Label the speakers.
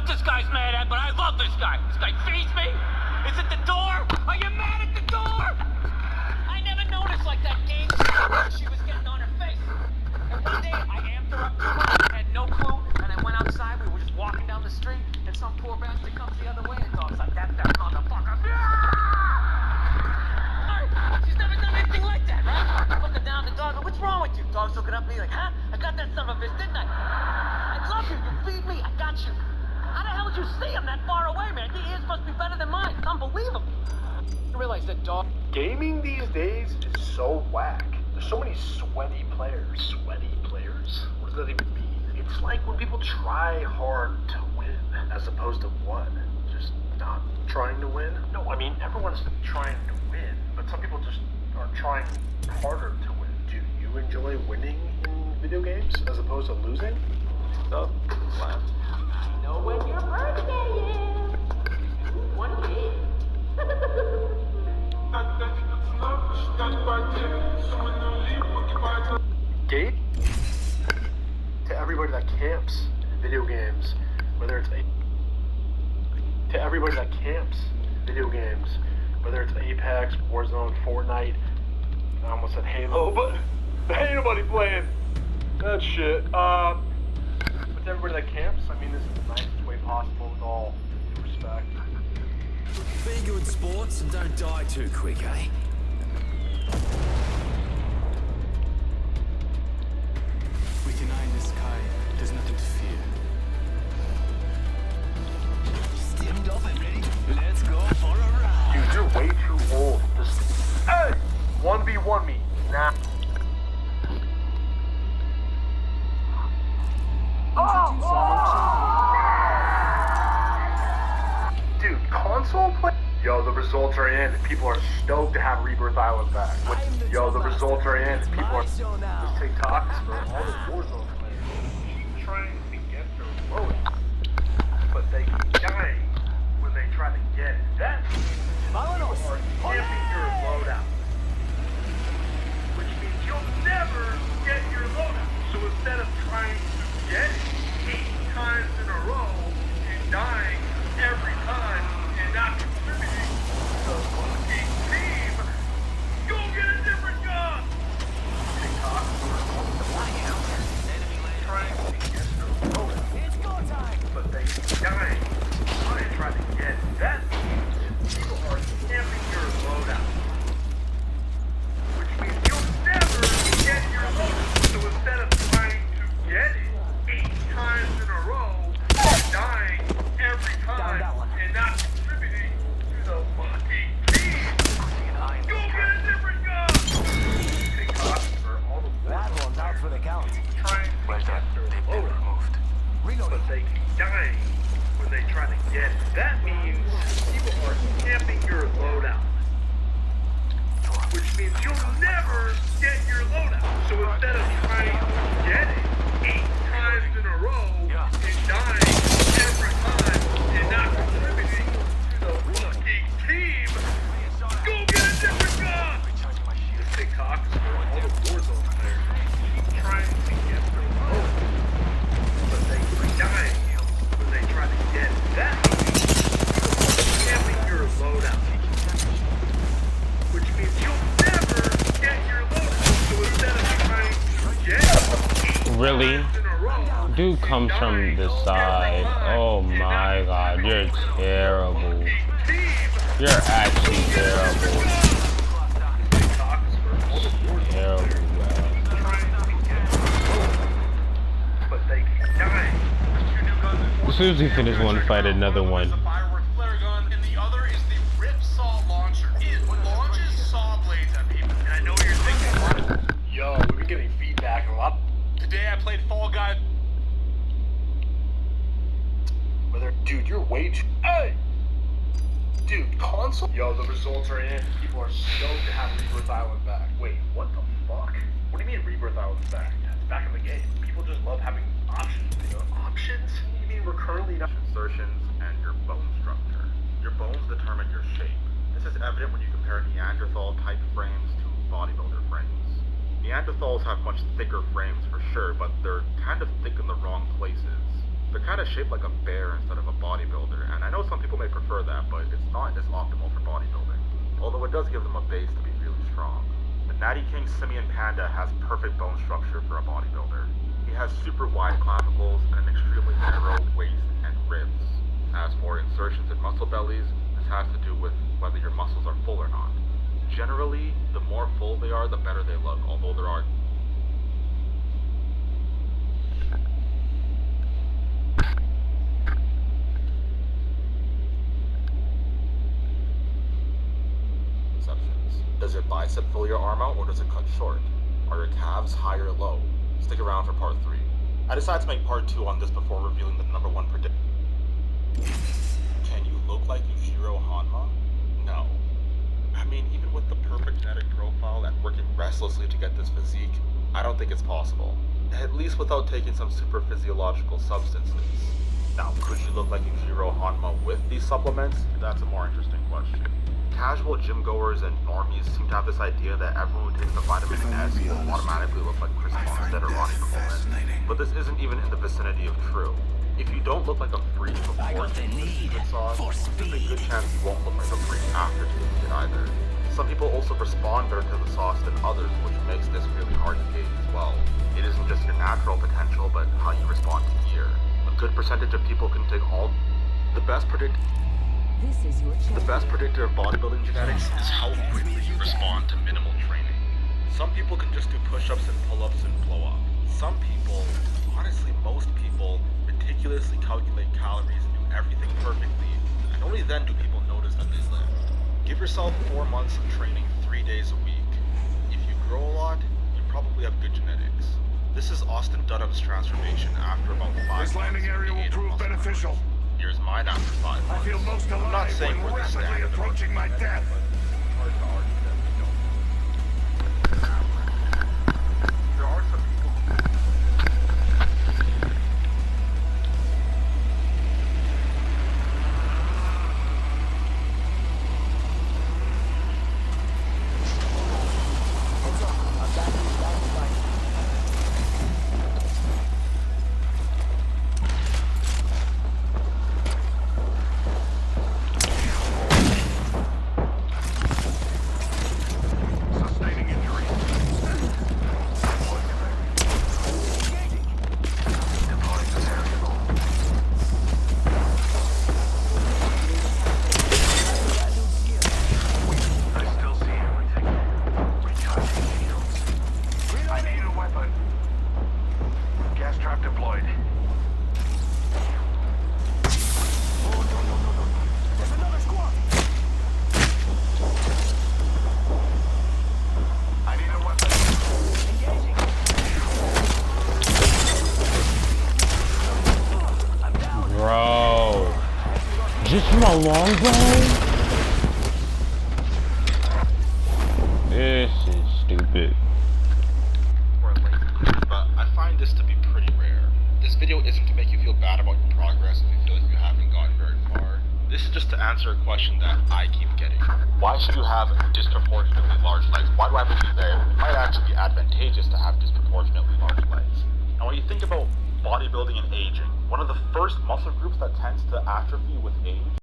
Speaker 1: what this guy's mad at, but I love this guy. This guy feeds me. Is it the door? Are you mad at the door? I never noticed like that game she was getting on her face. And one day I amped her up too much. I had no clue, and I went outside. We were just walking down the street, and some poor bastard comes the other way, and the dog's like, "That's that motherfucker." She's never done anything like that, right? I'm looking down at the dog. What's wrong with you? Dog's looking up at me like, "Huh? I got that son of a bitch, didn't I? I love you. You feed me. I got you." How the hell did you see him that far away, man? Your ears must be better than mine. It's unbelievable. I realize that dog.
Speaker 2: Gaming these days is so whack. There's so many sweaty players. Sweaty players? What does that even mean? It's like when people try hard to win, as opposed to what? Just not trying to win? No, I mean, everyone's trying to win, but some people just are trying harder to win. Do you enjoy winning in video games as opposed to losing? No. Wow.
Speaker 3: I know when your birthday is. One day.
Speaker 2: Gate? To everybody that camps in video games, whether it's to everybody that camps in video games, whether it's Apex, Warzone, Fortnite, I almost said Halo, but there ain't nobody playing that shit. But to everybody that camps, I mean, this is the nicest way possible with all due respect.
Speaker 4: Be good sports and don't die too quick, eh?
Speaker 5: With an eye in the sky, there's nothing to fear.
Speaker 4: Stemmed up and ready. Let's go for a ride.
Speaker 2: Dude, you're way too old. Just, hey! 1v1 me. Nah. Dude, console play? Yo, the results are in. People are stoked to have Rebirth Island back. Yo, the results are in. People are... This TikToks for all the Warzone players. Keep trying to get their loadout, but they keep dying when they try to get it. That means people are camping your loadout, which means you'll never get your loadout. So instead of trying to get it 8 times in a row and dying every time and not contributing to the fucking team, go get a different gun! TikTok, trying to get their loadout.
Speaker 4: It's go time.
Speaker 2: But they keep dying when they try to get it. That means people are camping your loadout, which means you'll never get your loadout. So instead of trying to get it 8 times in a row, and dying every time and not contributing to the fucking team, go get a different gun! TikTok for all the
Speaker 4: That one's out for the count.
Speaker 2: trying to get their loadout. But they keep dying when they try to get it. That means people are camping your loadout, which means you'll never get your loadout. So instead of trying to get it 8 times in a row and dying every time and not contributing to the fucking team, go get a different gun! The TikToks for all the Warzone players keep trying to get their loadout, but they keep dying when they try to get it. That means you're camping your loadout, which means you'll never get your loadout. So instead of trying to get it
Speaker 6: Really?
Speaker 2: 8 times in a row,
Speaker 6: Dude comes from the side. Oh my god, you're terrible. You're actually terrible. Terrible,
Speaker 2: but they keep dying.
Speaker 6: As soon as we finish one fight, another one.
Speaker 7: The fireworks flare gun, and the other is the Rip Saw launcher. It launches saw blades at people. And I know you're thinking,
Speaker 2: Yo, we've been getting feedback a lot.
Speaker 7: today I played Fall Guys.
Speaker 2: Dude, you're way too... Hey! Dude, console... Yo, the results are in. People are stoked to have Rebirth Island back. Wait, what the fuck? What do you mean Rebirth Island's back? It's back in the game. People just love having options. You know, options? You mean we're currently not...
Speaker 8: Insertions and your bone structure. Your bones determine your shape. This is evident when you compare Neanderthal-type frames to bodybuilder frames. Neanderthals have much thicker frames for sure, but they're kind of thick in the wrong places. They're kind of shaped like a bear instead of a bodybuilder, and I know some people may prefer that, but it's not as optimal for bodybuilding. Although it does give them a base to be really strong. The Natty King Simian Panda has perfect bone structure for a bodybuilder. He has super wide clavicles and an extremely narrow waist and ribs. As for insertions in muscle bellies, this has to do with whether your muscles are full or not. Generally, the more full they are, the better they look, although there are exceptions. Does your bicep fill your arm out, or does it cut short? Are your calves high or low? Stick around for part 3. I decided to make part 2 on this before revealing the number 1 prediction. Can you look like Yujiro Hanma? No. I mean, even with the perfect genetic profile and working restlessly to get this physique, I don't think it's possible. At least without taking some super physiological substances. Now, could you look like Yujiro Hanma with these supplements? That's a more interesting question. Casual gym goers and normies seem to have this idea that everyone who takes the vitamin S will automatically look like Chris Bumstead or Ronnie Coleman. But this isn't even in the vicinity of true. If you don't look like a freak before taking the secret sauce, there's a good chance you won't look like a freak after taking it either. Some people also respond better to the sauce than others, which makes this really hard to gauge as well. It isn't just your natural potential, but how you respond to gear. A good percentage of people can take all. The best predictor of bodybuilding genetics is how quickly you respond to minimal training. Some people can just do push-ups and pull-ups and blow up. Some people, honestly most people, meticulously calculate calories and do everything perfectly, and only then do people notice that they live. Give yourself 4 months of training 3 days a week. If you grow a lot, you probably have good genetics. This is Austin Dunham's transformation after about 5 months.
Speaker 9: This landing area will prove beneficial.
Speaker 8: Here's mine after 5 months.
Speaker 9: I feel most alive.
Speaker 8: I'm not saying
Speaker 9: when
Speaker 8: we're the
Speaker 9: rapidly
Speaker 8: standard,
Speaker 9: approaching my death.
Speaker 8: hard to argue that we don't. There are some people.
Speaker 9: Sustaining injury. Deploying the variable. I still see everything. Recharging shields. I need a weapon. Gas trap deployed. Oh, no. There's another squad. I need a weapon. Engaging. I'm down.
Speaker 6: Bro. Just from a long bow? This is stupid.
Speaker 8: Or late. But I find this to be pretty rare. This video isn't to make you feel bad about your progress if you feel like you haven't gotten very far. This is just to answer a question that I keep getting. Why should you have disproportionately large legs? Why do I believe that it might actually be advantageous to have disproportionately large legs? And when you think about bodybuilding and aging, one of the first muscle groups that tends to atrophy with age